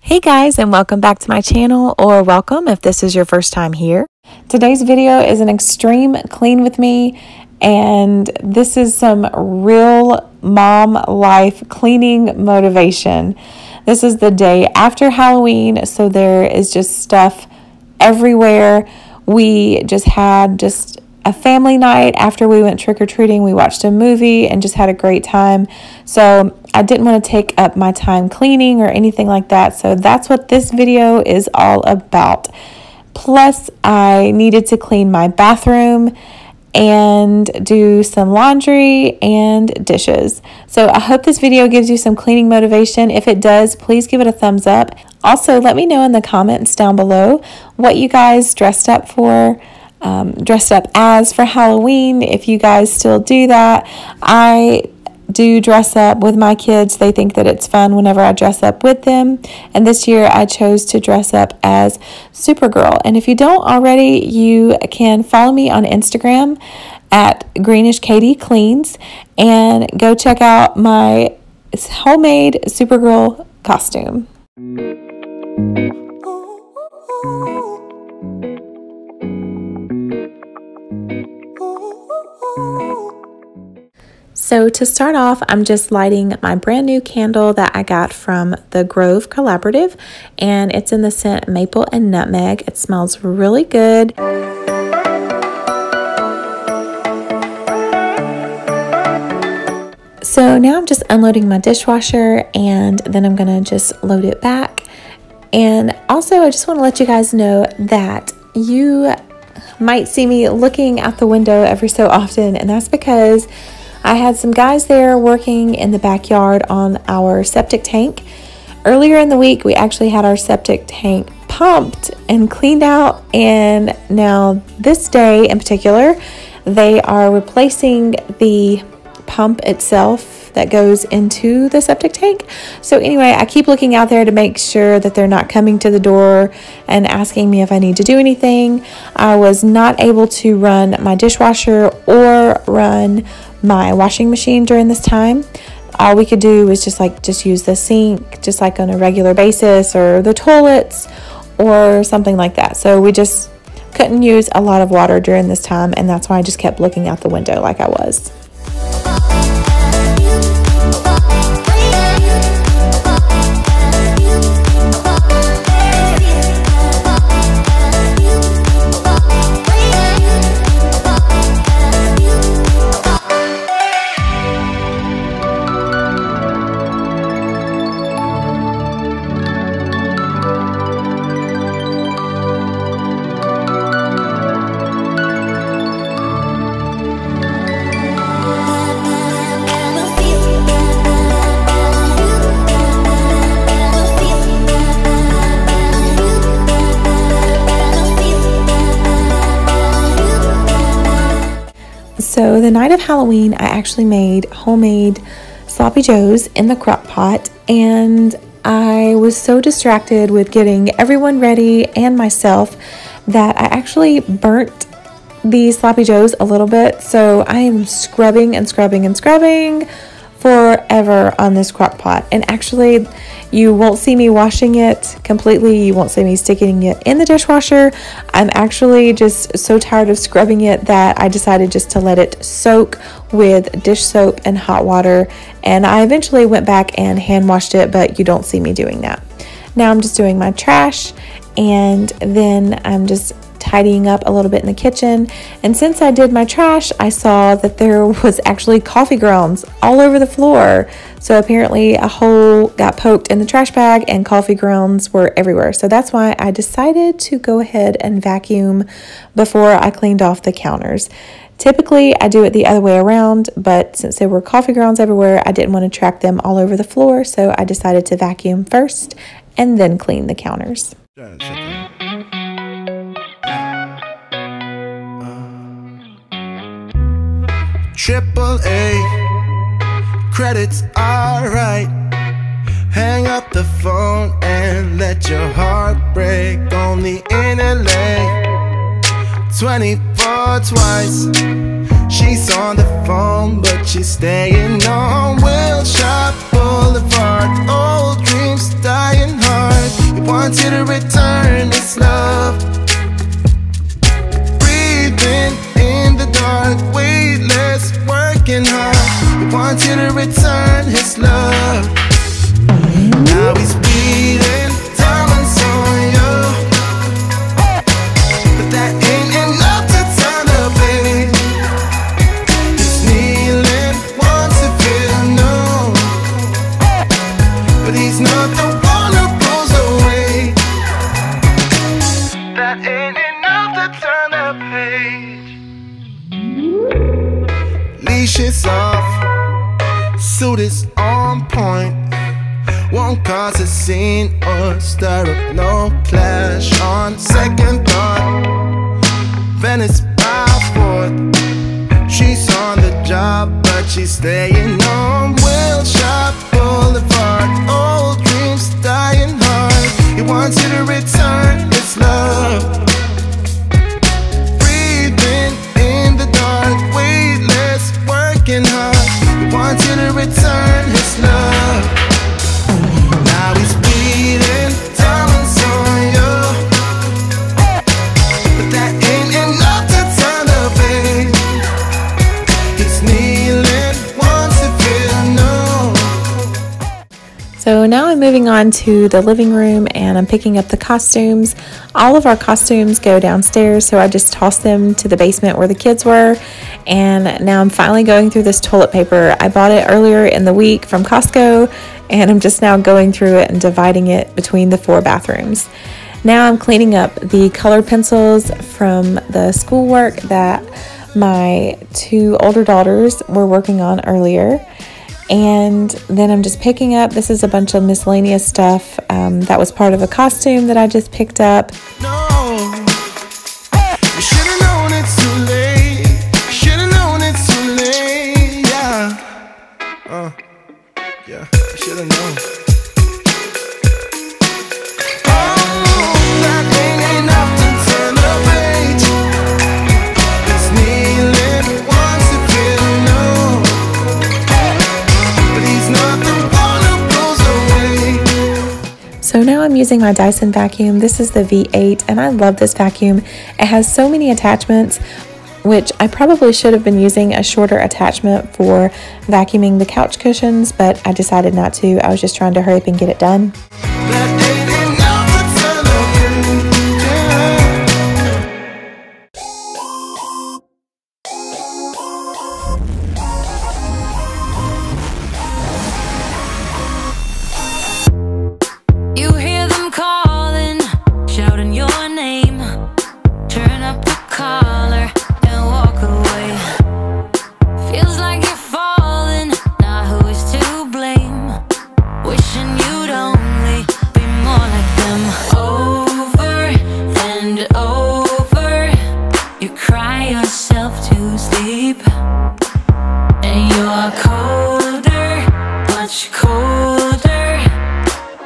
Hey guys, and welcome back to my channel, or welcome if this is your first time here. Today's video is an extreme clean with me, and this is some real mom life cleaning motivation. This is the day after Halloween, so there is just stuff everywhere. We just had a family night after we went trick-or-treating. We watched a movie and just had a great time. So I didn't want to take up my time cleaning or anything like that. So that's what this video is all about. Plus, I needed to clean my bathroom and do some laundry and dishes. So I hope this video gives you some cleaning motivation. If it does, please give it a thumbs up. Also, let me know in the comments down below what you guys dressed up as for Halloween, if you guys still do that. I do dress up with my kids. They think that it's fun whenever I dress up with them, and this year I chose to dress up as Supergirl. And if you don't already, you can follow me on Instagram at Greenish Katie Cleans and go check out my homemade Supergirl costume. So to start off, I'm just lighting my brand new candle that I got from the Grove Collaborative, and it's in the scent Maple and Nutmeg. It smells really good. So now I'm just unloading my dishwasher, and then I'm gonna just load it back. And also, I just want to let you guys know that you might see me looking out the window every so often, and that's because I had some guys there working in the backyard on our septic tank. Earlier in the week, we actually had our septic tank pumped and cleaned out, and now this day in particular, they are replacing the pump itself that goes into the septic tank. So anyway, I keep looking out there to make sure that they're not coming to the door and asking me if I need to do anything. I was not able to run my dishwasher or run my washing machine during this time. All we could do was just use the sink, just like on a regular basis, or the toilets or something like that. So we just couldn't use a lot of water during this time, and that's why I just kept looking out the window like I was. So the night of Halloween, I actually made homemade sloppy joes in the crock pot, and I was so distracted with getting everyone ready and myself that I actually burnt the sloppy joes a little bit. So I am scrubbing and scrubbing and scrubbing forever on this crock pot, and actually you won't see me washing it completely. You won't see me sticking it in the dishwasher. I'm actually just so tired of scrubbing it that I decided just to let it soak with dish soap and hot water, and I eventually went back and hand washed it, but you don't see me doing that. Now I'm just doing my trash, and then I'm just tidying up a little bit in the kitchen. And since I did my trash, I saw that there was actually coffee grounds all over the floor. So apparently a hole got poked in the trash bag and coffee grounds were everywhere. So that's why I decided to go ahead and vacuum before I cleaned off the counters. Typically I do it the other way around, but since there were coffee grounds everywhere, I didn't want to track them all over the floor. So I decided to vacuum first and then clean the counters. AAA credits, alright. Hang up the phone and let your heart break. Only in LA 24 twice. She's on the phone, but she's staying on Wilshire Boulevard. Old dreams dying hard. wants you to return this love. Breathing in the dark, weightless, working hard. He wants you to return his love. Now he's bleeding, diamonds on you, but that ain't enough to turn the page. He's kneeling, wants to feel known, but he's not the one who pulls away. That ain't enough to turn the page. Leash is off, suit is on point. Won't cause a scene or stir up no clash on second thought. Venice by fourth. She's on the job, but she's staying on Wilshire Boulevard. Old dreams dying hard. He wants you to return his love. Breathing in the dark, weightless, working hard. He wants you to return his love. Now he's bleeding, diamonds on you, but that ain't enough to turn the page. He's kneeling, wants to feel known. So now I'm moving on to the living room and I'm picking up the costumes. All of our costumes go downstairs, so I just tossed them to the basement where the kids were. And now I'm finally going through this toilet paper. I bought it earlier in the week from Costco, and I'm just now going through it and dividing it between the 4 bathrooms. Now I'm cleaning up the colored pencils from the schoolwork that my 2 older daughters were working on earlier. And then I'm just picking up, this is a bunch of miscellaneous stuff that was part of a costume that I just picked up. No, you should've known it's too late. Should've known it's too late. Yeah, yeah, I should've known. So now I'm using my Dyson vacuum. This is the V8 and I love this vacuum. It has so many attachments, which I probably should have been using a shorter attachment for vacuuming the couch cushions, but I decided not to. I was just trying to hurry up and get it done.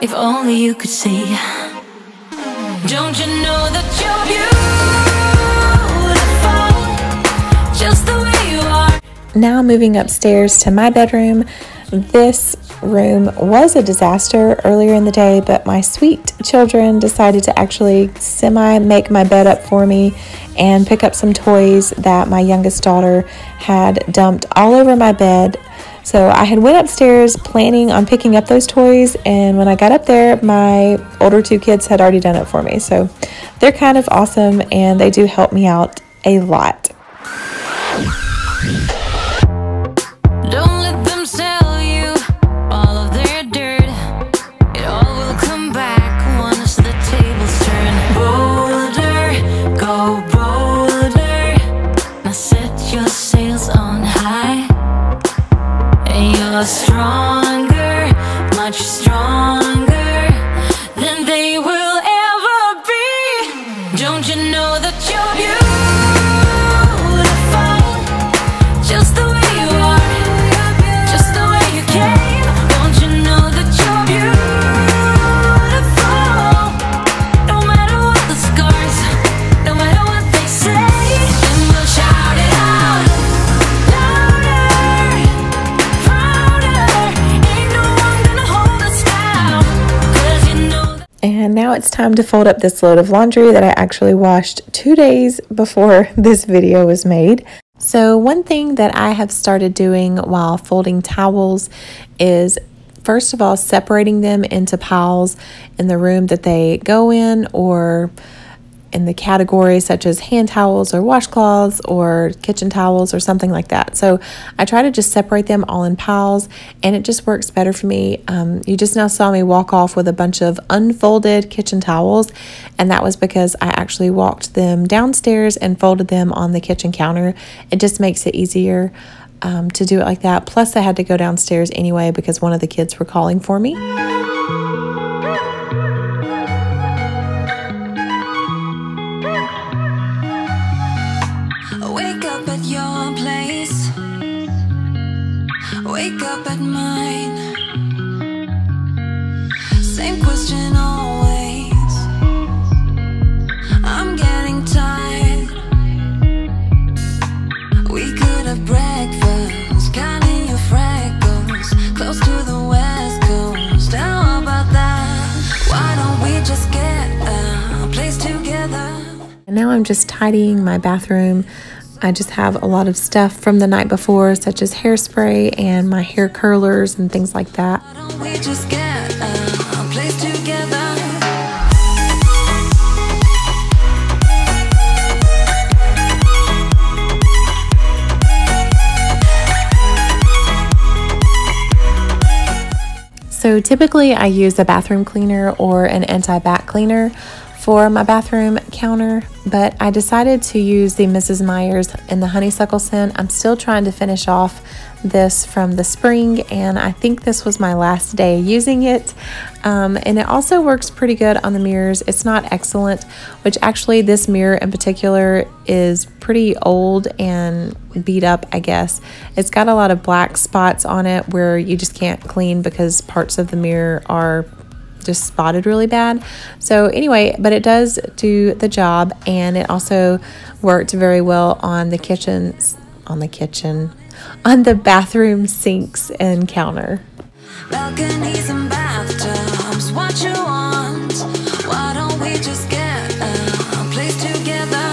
If only you could see. Don't you know that you're beautiful, just the way you are? Now moving upstairs to my bedroom. This room was a disaster earlier in the day, but my sweet children decided to actually make my bed up for me and pick up some toys that my youngest daughter had dumped all over my bed. So I had went upstairs planning on picking up those toys, and when I got up there, my older 2 kids had already done it for me. So they're kind of awesome, and they do help me out a lot. Don't let them sell you all of their dirt. It all will come back once the tables turn. Bolder, go bolder. Now set your sails on high. You're stronger, much stronger than they will ever be. Don't you know that you're beautiful? And now it's time to fold up this load of laundry that I actually washed 2 days before this video was made. So one thing that I have started doing while folding towels is, first of all, separating them into piles in the room that they go in, or in the categories such as hand towels or washcloths or kitchen towels or something like that. So I try to just separate them all in piles, and it just works better for me. You just now saw me walk off with a bunch of unfolded kitchen towels, and that was because I actually walked them downstairs and folded them on the kitchen counter. It just makes it easier to do it like that. Plus I had to go downstairs anyway because one of the kids were calling for me. Wake up at your place, wake up at mine. Same question always. I'm getting tired. We could have breakfast, counting your freckles, close to the west coast. How about that? Why don't we just get a place together? And now I'm just tidying my bathroom. I just have a lot of stuff from the night before, such as hairspray and my hair curlers and things like that. Why don't we just get a place together? So typically I use a bathroom cleaner or an anti-bac cleaner for my bathroom counter, but I decided to use the Mrs. Meyers in the Honeysuckle scent. I'm still trying to finish off this from the spring, and I think this was my last day using it. And it also works pretty good on the mirrors. It's not excellent, which actually this mirror in particular is pretty old and beat up, I guess. It's got a lot of black spots on it where you just can't clean because parts of the mirror are just spotted really bad. So anyway, but it does do the job, and it also worked very well on the bathroom sinks and counter. Balconies and bathtubs, what you want? Why don't we just get a place together?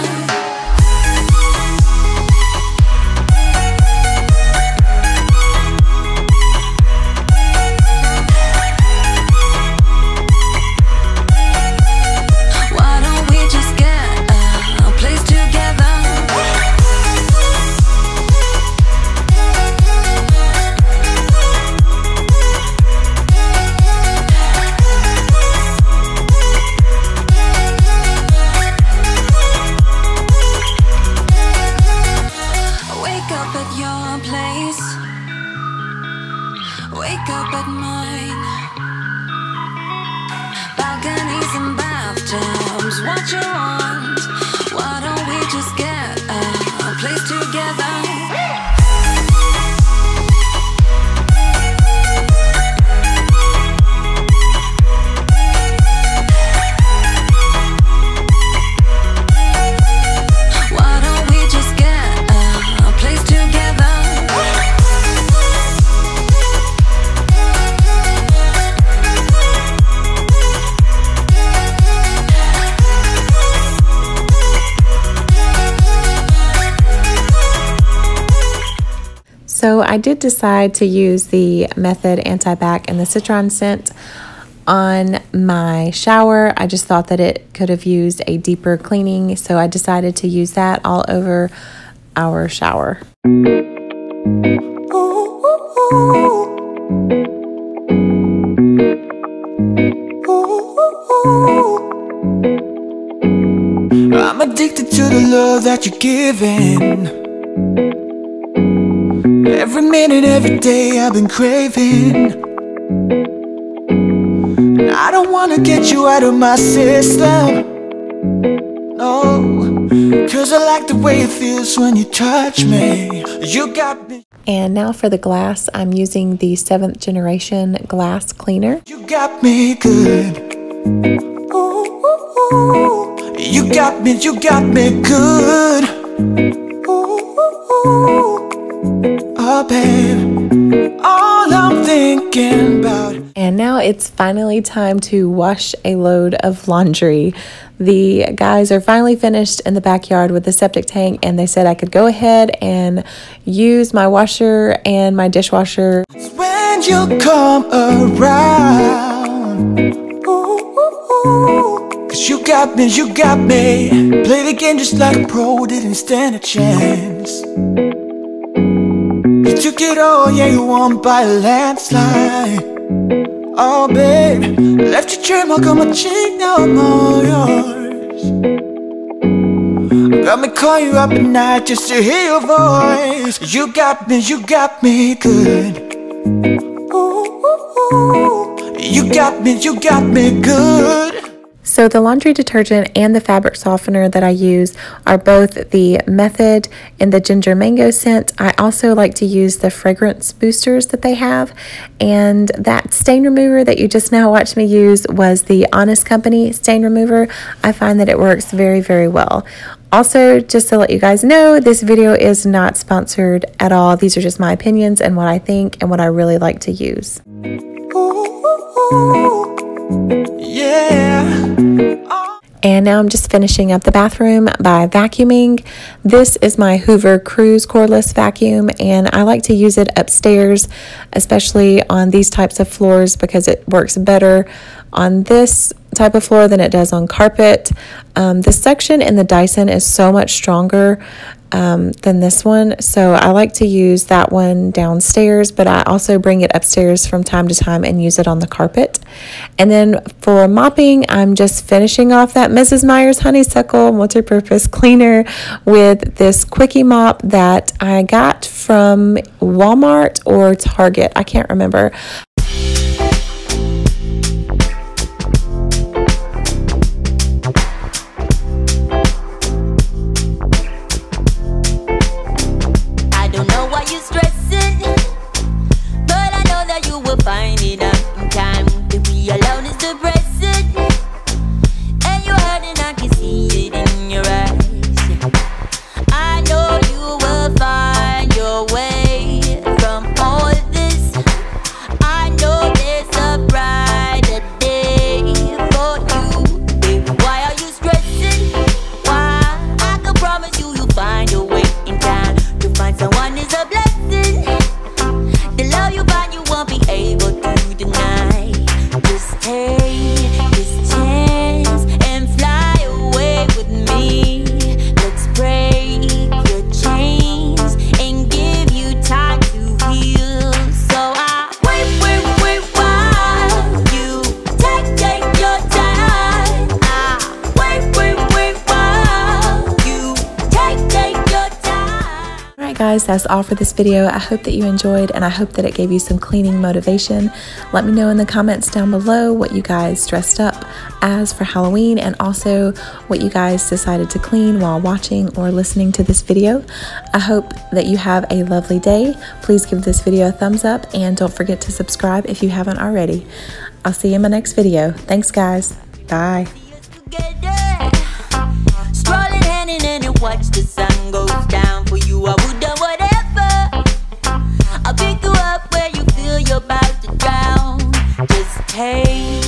So I did decide to use the Method Anti-Bac and the Citron scent on my shower. I just thought that it could have used a deeper cleaning, so I decided to use that all over our shower. I'm addicted to the love that you're giving. Every minute, every day I've been craving. I don't wanna get you out of my system, no, 'cause I like the way it feels when you touch me. You got me. And now for the glass, I'm using the 7th generation glass cleaner. You got me good. Ooh, ooh, ooh. You got me good. Ooh, ooh, ooh. Oh, babe, all I'm thinking about. And And now it's finally time to wash a load of laundry. The guys are finally finished in the backyard with the septic tank, and they said I could go ahead and use my washer and my dishwasher. When you come around, ooh, 'cause you got me, play the game just like a pro, didn't stand a chance. You took it all, yeah, you won by a landslide. Oh babe, left your trademark on my cheek, now I'm all yours. Got me calling you up at night just to hear your voice. You got me good. Ooh, you got me good. So the laundry detergent and the fabric softener that I use are both the Method in the ginger mango scent. I also like to use the fragrance boosters that they have. And that stain remover that you just now watched me use was the Honest Company stain remover. I find that it works very, very well. Also, just to let you guys know, this video is not sponsored at all. These are just my opinions and what I think and what I really like to use. Yeah. And now I'm just finishing up the bathroom by vacuuming. This is my Hoover Cruise cordless vacuum, and I like to use it upstairs, especially on these types of floors, because it works better on this type of floor than it does on carpet. The suction in the Dyson is so much stronger than this one, so I like to use that one downstairs, but I also bring it upstairs from time to time and use it on the carpet. And then for mopping, I'm just finishing off that Mrs. Meyers Honeysuckle multi-purpose cleaner with this quickie mop that I got from Walmart or Target, I can't remember. Guys, that's all for this video. I hope that you enjoyed, and I hope that it gave you some cleaning motivation. Let me know in the comments down below what you guys dressed up as for Halloween, and also what you guys decided to clean while watching or listening to this video. I hope that you have a lovely day. Please give this video a thumbs up, and don't forget to subscribe if you haven't already. I'll see you in my next video. Thanks, guys. Bye. Strolling hand in hand and watch the sun goes down. For you, I would do whatever. I'll pick you up where you feel you're about to drown. Just take